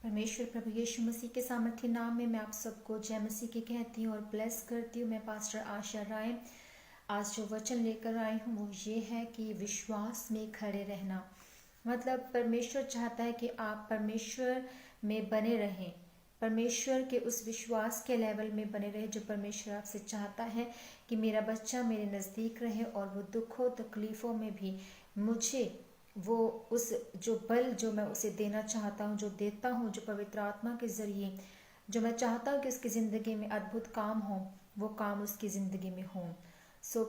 परमेश्वर प्रभु यीशु मसीह के सामर्थ्य नाम में मैं आप सबको जय मसीह की कहती हूँ और ब्लेस करती हूँ। मैं पास्टर आशा राय आज जो वचन लेकर आई हूँ वो ये है कि विश्वास में खड़े रहना। मतलब परमेश्वर चाहता है कि आप परमेश्वर में बने रहें, परमेश्वर के उस विश्वास के लेवल में बने रहे जो परमेश्वर आपसे चाहता है कि मेरा बच्चा मेरे नज़दीक रहे और वो दुखों तकलीफ़ों में भी मुझे वो उस जो बल जो मैं उसे देना चाहता हूँ, जो देता हूँ, जो पवित्र आत्मा के ज़रिए जो मैं चाहता हूँ कि उसकी ज़िंदगी में अद्भुत काम हो, वो काम उसकी ज़िंदगी में हो।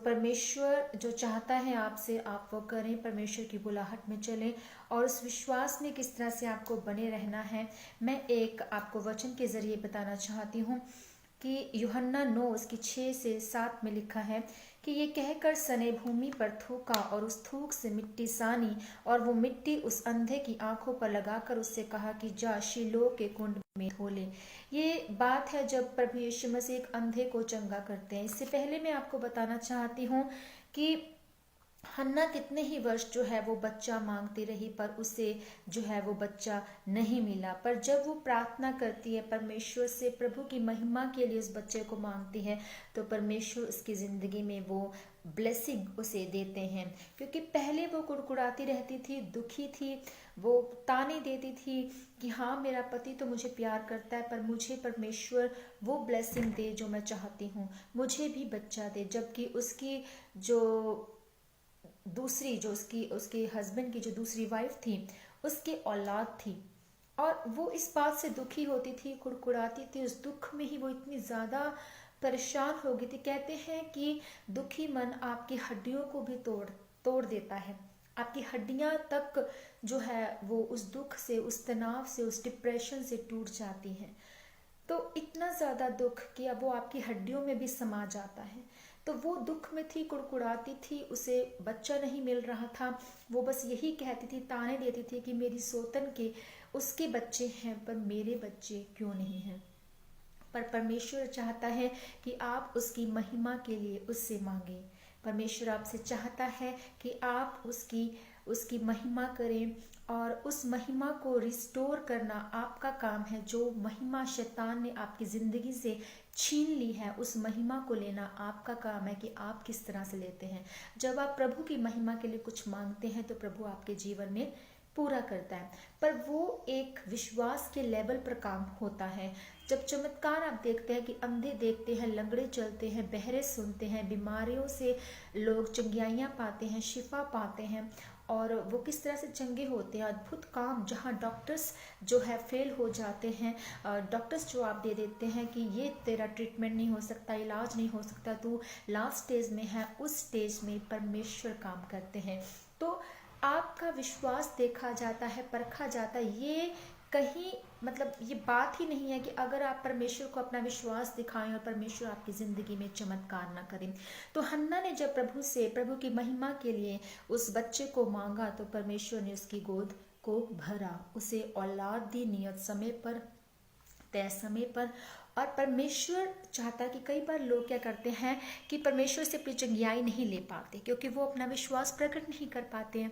परमेश्वर जो चाहता है आपसे आप वो करें, परमेश्वर की बुलाहट में चलें और उस विश्वास में किस तरह से आपको बने रहना है मैं एक आपको वचन के ज़रिए बताना चाहती हूँ कि यूहन्ना 9 उसकी 6 से 7 में लिखा है कि ये कहकर सने भूमि पर थूका और उस थूक से मिट्टी सानी और वो मिट्टी उस अंधे की आंखों पर लगाकर उससे कहा कि जा शीलो के कुंड में धो ले। ये बात है जब प्रभु यीशु मसीह एक अंधे को चंगा करते हैं। इससे पहले मैं आपको बताना चाहती हूँ कि हन्ना कितने ही वर्ष जो है वो बच्चा मांगती रही पर उसे जो है वो बच्चा नहीं मिला। पर जब वो प्रार्थना करती है परमेश्वर से, प्रभु की महिमा के लिए उस बच्चे को मांगती है, तो परमेश्वर उसकी ज़िंदगी में वो ब्लेसिंग उसे देते हैं। क्योंकि पहले वो कुड़कुड़ाती रहती थी, दुखी थी, वो ताने देती थी कि हाँ मेरा पति तो मुझे प्यार करता है पर मुझे परमेश्वर वो ब्लेसिंग दे जो मैं चाहती हूँ, मुझे भी बच्चा दे। जबकि उसकी जो दूसरी जो उसकी उसके हस्बैंड की जो दूसरी वाइफ थी उसकी औलाद थी और वो इस बात से दुखी होती थी, कुड़कुड़ाती थी। उस दुख में ही वो इतनी ज़्यादा परेशान हो गई थी। कहते हैं कि दुखी मन आपकी हड्डियों को भी तोड़ तोड़ देता है, आपकी हड्डियां तक जो है वो उस दुख से, उस तनाव से, उस डिप्रेशन से टूट जाती हैं। तो इतना ज़्यादा दुख कि अब वो आपकी हड्डियों में भी समा जाता है। तो वो दुख में थी, कुड़कुड़ाती थी, उसे बच्चा नहीं मिल रहा था। वो बस यही कहती थी, ताने देती थी कि मेरी सोतन के उसके बच्चे हैं पर मेरे बच्चे क्यों नहीं हैं। पर परमेश्वर चाहता है कि आप उसकी महिमा के लिए उससे मांगें। परमेश्वर आपसे चाहता है कि आप उसकी उसकी महिमा करें और उस महिमा को रिस्टोर करना आपका काम है। जो महिमा शैतान ने आपकी ज़िंदगी से छीन ली है उस महिमा को लेना आपका काम है कि आप किस तरह से लेते हैं। जब आप प्रभु की महिमा के लिए कुछ मांगते हैं तो प्रभु आपके जीवन में पूरा करता है, पर वो एक विश्वास के लेवल पर काम होता है। जब चमत्कार आप देखते हैं कि अंधे देखते हैं, लंगड़े चलते हैं, बहरे सुनते हैं, बीमारियों से लोग चंगियाइयाँ पाते हैं, शिफा पाते हैं और वो किस तरह से चंगे होते हैं। अद्भुत काम जहाँ डॉक्टर्स जो है फेल हो जाते हैं, डॉक्टर्स जो आप दे देते हैं कि ये तेरा ट्रीटमेंट नहीं हो सकता, इलाज नहीं हो सकता, तू लास्ट स्टेज में है, उस स्टेज में परमेश्वर काम करते हैं। तो आपका विश्वास देखा जाता है, परखा जाता है। ये कहीं मतलब ये बात ही नहीं है कि अगर आप परमेश्वर को अपना विश्वास दिखाएं और परमेश्वर आपकी ज़िंदगी में चमत्कार ना करें। तो हन्ना ने जब प्रभु से प्रभु की महिमा के लिए उस बच्चे को मांगा तो परमेश्वर ने उसकी गोद को भरा, उसे औलाद दी नियत समय पर, तय समय पर। और परमेश्वर चाहता है कि कई बार लोग क्या करते हैं कि परमेश्वर से अपनी चंगियाई नहीं ले पाते क्योंकि वो अपना विश्वास प्रकट नहीं कर पाते हैं।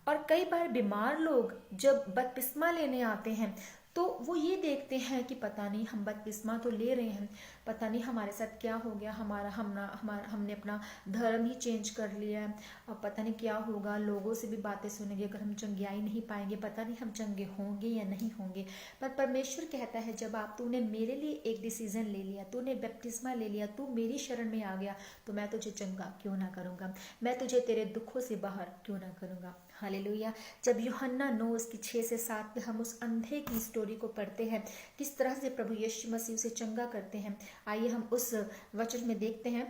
और कई बार बीमार लोग जब बपतिस्मा लेने आते हैं तो वो ये देखते हैं कि पता नहीं हम बपतिस्मा तो ले रहे हैं, पता नहीं हमारे साथ क्या हो गया, हमने अपना धर्म ही चेंज कर लिया है, और पता नहीं क्या होगा, लोगों से भी बातें सुनेंगे, अगर हम चंगियाई नहीं पाएंगे पता नहीं हम चंगे होंगे या नहीं होंगे। पर परमेश्वर कहता है जब तूने मेरे लिए एक डिसीजन ले लिया, तूने बपतिस्मा ले लिया, तू मेरी शरण में आ गया, तो मैं तुझे चंगा क्यों ना करूँगा, मैं तुझे तेरे दुखों से बाहर क्यों ना करूँगा। हालेलुया। जब यूहन्ना 9 उसकी 6 से 7 में हम उस अंधे की स्टोरी को पढ़ते हैं, किस तरह से प्रभु यीशु मसीह उसे चंगा करते हैं, आइए हम उस वचन में देखते हैं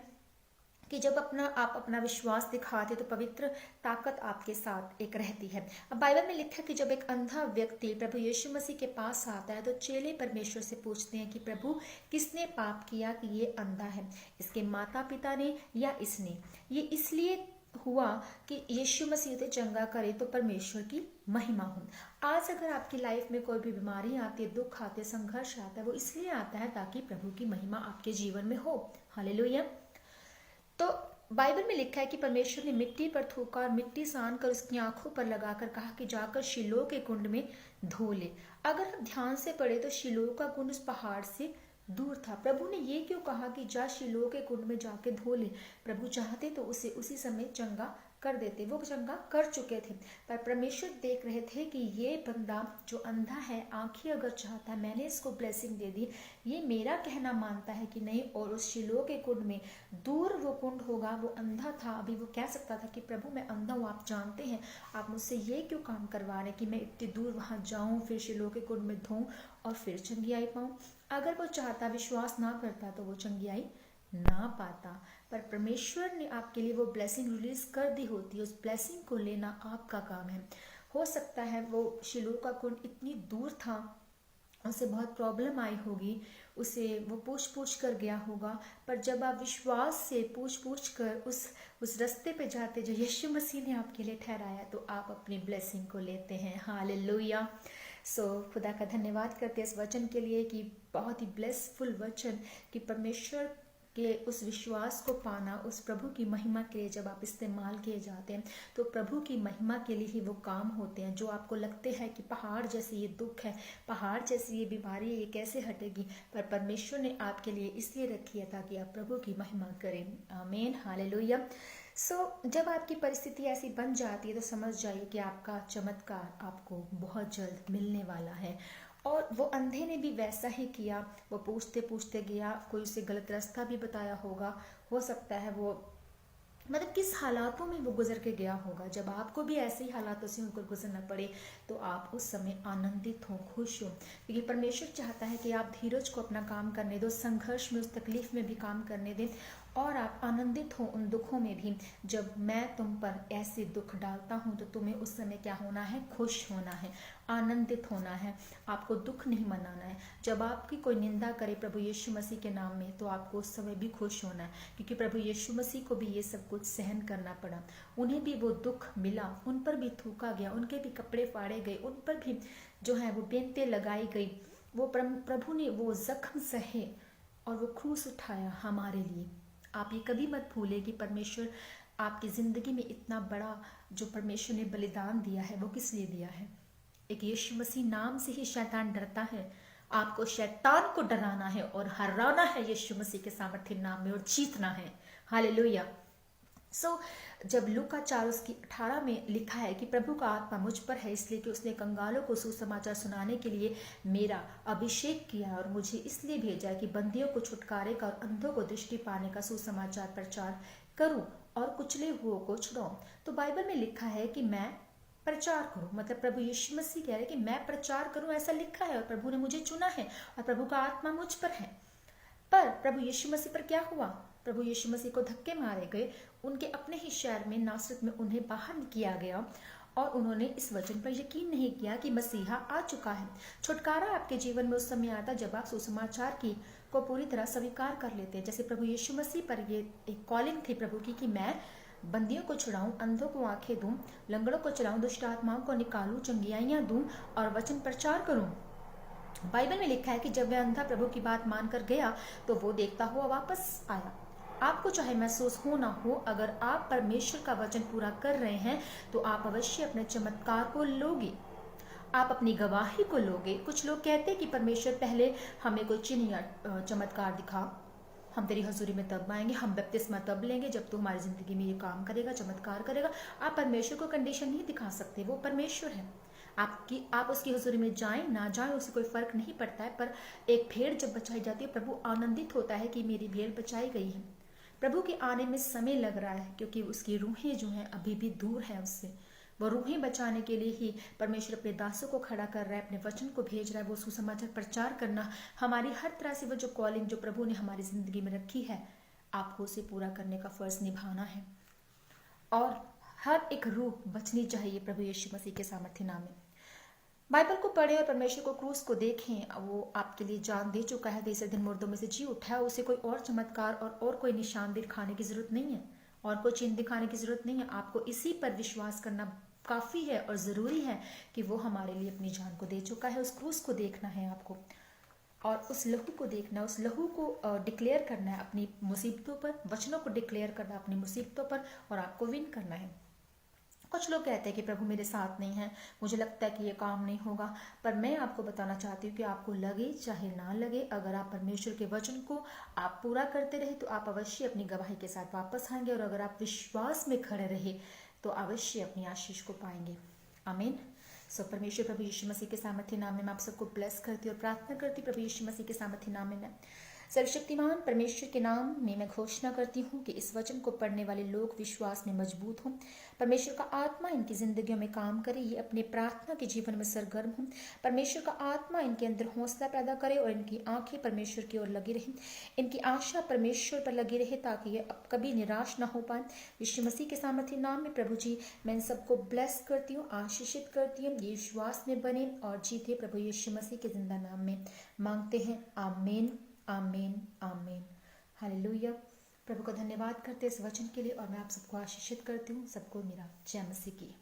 कि जब आप अपना विश्वास दिखाते तो पवित्र ताकत आपके साथ एक रहती है। अब बाइबल में लिखा है कि जब एक अंधा व्यक्ति प्रभु यीशु मसीह के पास आता है तो चेले परमेश्वर से पूछते हैं कि प्रभु किसने पाप किया कि ये अंधा है, इसके माता पिता ने या इसने। ये इसलिए हुआ कि यीशु मसीह उसे चंगा करे तो परमेश्वर की महिमा हो। आज अगर आपकी लाइफ में कोई भी बीमारी आती है, दुख आते, संघर्ष आता है, वो इसलिए आता है ताकि प्रभु की महिमा आपके जीवन में हो। हालेलुया। तो बाइबल में लिखा है कि परमेश्वर ने मिट्टी पर थूका और मिट्टी सान कर उसकी आंखों पर लगाकर कहा कि जाकर शिलोह के कुंड में धो ले। अगर हम ध्यान से पढ़े तो शिलोह का कुंड उस पहाड़ से दूर था। प्रभु ने ये क्यों कहा कि जा शिलोह के कुंड में जाके धो ले? प्रभु चाहते तो उसे उसी समय चंगा कर देते, वो चंगा कर चुके थे, पर परमेश्वर देख रहे थे कि ये बंदा जो अंधा है, आंखें अगर चाहता है, मैंने इसको ब्लेसिंग दे दी, ये मेरा कहना मानता है कि नहीं। और उस शिलोह के कुंड में दूर वो कुंड होगा, वो अंधा था, अभी वो कह सकता था कि प्रभु मैं अंधा हूँ, आप जानते हैं, आप मुझसे ये क्यों काम करवा रहे हैं कि मैं इतनी दूर वहां जाऊं, फिर शिलोह के कुंड में धोऊं और फिर चंगियाई पाऊं। अगर वो चाहता, विश्वास ना करता, तो वो चंगियाई ना पाता। पर परमेश्वर ने आपके लिए वो ब्लेसिंग रिलीज कर दी होती है, उस ब्लेसिंग को लेना आपका काम है। हो सकता है वो शिलोह का कुंड इतनी दूर था, उसे बहुत प्रॉब्लम आई होगी, उसे वो पूछ कर गया होगा, पर जब आप विश्वास से पूछ कर उस रास्ते पे जाते जो यीशु मसीह ने आपके लिए ठहराया, तो आप अपनी ब्लेसिंग को लेते हैं। हालेलुया। खुदा का धन्यवाद करते हैं इस वचन के लिए कि बहुत ही ब्लेसफुल वचन, कि परमेश्वर के उस विश्वास को पाना, उस प्रभु की महिमा के लिए जब आप इस्तेमाल किए जाते हैं, तो प्रभु की महिमा के लिए ही वो काम होते हैं। जो आपको लगते हैं कि पहाड़ जैसे ये दुख है, पहाड़ जैसी ये बीमारी है, ये कैसे हटेगी, पर परमेश्वर ने आपके लिए इसलिए रखी है ताकि आप प्रभु की महिमा करें। आमीन, हालेलुया। जब आपकी परिस्थिति ऐसी बन जाती है तो समझ जाइए कि आपका चमत्कार आपको बहुत जल्द मिलने वाला है। और वो अंधे ने भी वैसा ही किया, वो पूछते पूछते गया, कोई उसे गलत रास्ता भी बताया होगा, हो सकता है वो मतलब किस हालातों में वो गुजर के गया होगा। जब आपको भी ऐसे ही हालातों से होकर गुजरना पड़े तो आप उस समय आनंदित हो, खुश हो, क्योंकि परमेश्वर चाहता है कि आप धीरज को अपना काम करने दो, संघर्ष में, उस तकलीफ में भी काम करने दें, और आप आनंदित हो उन दुखों में भी। जब मैं तुम पर ऐसे दुख डालता हूं तो तुम्हें उस समय क्या होना है? खुश होना है, आनंदित होना है, आपको दुख नहीं मनाना है। जब आपकी कोई निंदा करे प्रभु यीशु मसीह के नाम में, तो आपको उस समय भी खुश होना है, क्योंकि प्रभु यीशु मसीह को भी ये सब कुछ सहन करना पड़ा, उन्हें भी वो दुख मिला, उन पर भी थूका गया, उनके भी कपड़े फाड़े गए, उन पर भी जो है वो बेंतें लगाई गई, वो प्रभु ने वो जख्म सहे और वो क्रूस उठाया हमारे लिए। आप ये कभी मत भूले कि परमेश्वर आपकी जिंदगी में इतना बड़ा जो परमेश्वर ने बलिदान दिया है, वो किस लिए दिया है? एक यीशु मसीह नाम से ही शैतान डरता है। आपको शैतान को डराना है और हराना है यीशु मसीह के सामर्थ्य नाम में, और जीतना है। हालेलुया। जब लूका 4:18 में लिखा है कि प्रभु का आत्मा मुझ पर है, इसलिए कि उसने कंगालों को सुसमाचार सुनाने के लिए मेरा अभिषेक किया, और मुझे इसलिए भेजा कि बंदियों को छुटकारे का और अंधों को दृष्टि पाने का सुसमाचार प्रचार करूं और कुचले हुओं को छुड़ाऊं। तो बाइबल में लिखा है कि मैं प्रचार करूं, मतलब प्रभु यीशु मसीह कह रहे कि मैं प्रचार करूं, ऐसा लिखा है, और प्रभु ने मुझे चुना है और प्रभु का आत्मा मुझ पर है। पर प्रभु यीशु मसीह पर क्या हुआ? प्रभु यीशु मसीह को धक्के मारे गए, उनके अपने ही शहर में नासरत में उन्हें बाहर किया गया, और उन्होंने इस वचन पर यकीन नहीं किया कि मसीहा आ चुका है। छुटकारा आपके जीवन में उस समय आता जब आप सुसमाचार की को पूरी तरह स्वीकार कर लेते हैं। जैसे प्रभु यीशु मसीह पर ये एक कॉलिंग थी प्रभु की कि मैं बंदियों को छुड़ाऊं, अंधों को आंखें दूं, लंगड़ों को चलाऊं, दुष्ट आत्माओं को निकालूं, चंगियाइयां दूं और वचन प्रचार करूं। बाइबल में लिखा है कि जब वह अंधा प्रभु की बात मानकर गया तो वो देखता हुआ वापस आया। आपको चाहे महसूस हो ना हो, अगर आप परमेश्वर का वचन पूरा कर रहे हैं तो आप अवश्य अपने चमत्कार को लोगे, आप अपनी गवाही को लोगे। कुछ लोग कहते हैं कि परमेश्वर पहले हमें कोई चिन्ह या चमत्कार दिखा, हम तेरी हजूरी में तब आएंगे, हम बपतिस्मा तब लेंगे जब तू हमारी जिंदगी में ये काम करेगा, चमत्कार करेगा। आप परमेश्वर को कंडीशन नहीं दिखा सकते, वो परमेश्वर है। आप उसकी हजूरी में जाएं ना जाएं उससे कोई फर्क नहीं पड़ता है। पर एक भेड़ जब बचाई जाती है, प्रभु आनंदित होता है कि मेरी भेड़ बचाई गई है। प्रभु के आने में समय लग रहा है क्योंकि उसकी रूहें जो हैं अभी भी दूर है उससे। वो रूहें बचाने के लिए ही परमेश्वर अपने दासों को खड़ा कर रहा है, अपने वचन को भेज रहा है, वो सुसमाचार प्रचार करना। हमारी हर तरह से वो जो कॉलिंग जो प्रभु ने हमारी जिंदगी में रखी है, आपको उसे पूरा करने का फर्ज निभाना है, और हर एक रूह बचनी चाहिए प्रभु यीशु मसीह के सामर्थ्य नाम में। बाइबल को पढ़ें और परमेश्वर को क्रूस को देखें। वो आपके लिए जान दे चुका है, तीसरे दिन मुर्दों में से जी उठा है। उसे कोई और चमत्कार और कोई निशान दिखाने की जरूरत नहीं है, और कोई चिन्ह दिखाने की जरूरत नहीं है। आपको इसी पर विश्वास करना काफी है और जरूरी है कि वो हमारे लिए अपनी जान को दे चुका है। उस क्रूस को देखना है आपको। और उस लहू को देखना, उस लहू को डिक्लेयर करना है अपनी मुसीबतों पर, वचनों को डिक्लेयर करना अपनी मुसीबतों पर, और आपको विन करना है। कुछ लोग कहते हैं कि प्रभु मेरे साथ नहीं है, मुझे लगता है कि ये काम नहीं होगा, पर मैं आपको बताना चाहती हूँ कि आपको लगे चाहे ना लगे, अगर आप परमेश्वर के वचन को आप पूरा करते रहे तो आप अवश्य अपनी गवाही के साथ वापस आएंगे, और अगर आप विश्वास में खड़े रहे तो अवश्य अपनी आशीष को पाएंगे। आमीन। सो परमेश्वर प्रभु यीशु मसीह के सामर्थ्य नाम में मैं आप सबको ब्लेस करती और प्रार्थना करती। प्रभु यीशु मसीह के सामर्थ्य नाम में मैं सर्वशक्तिमान परमेश्वर के नाम में मैं घोषणा करती हूँ कि इस वचन को पढ़ने वाले लोग विश्वास में मजबूत हों, परमेश्वर का आत्मा इनकी जिंदगियों में काम करे, ये अपने प्रार्थना के जीवन में सरगर्म हों, परमेश्वर का आत्मा इनके अंदर हौसला पैदा करे और इनकी आंखें परमेश्वर की ओर लगी रहें, इनकी आशा परमेश्वर पर लगी रहे ताकि ये अब कभी निराश ना हो पाए। यीशु मसीह के सामर्थ्य नाम में प्रभु जी मैं इन सबको ब्लेस करती हूँ, आशीषित करती हूँ, ये विश्वास में बने और जीते। प्रभु यीशु मसीह के जिंदा नाम में मांगते हैं, आमीन आमीन आमीन। हालेलुया। प्रभु का धन्यवाद करते इस वचन के लिए, और मैं आप सबको आशीषित करती हूँ। सबको मेरा जय मसीह की।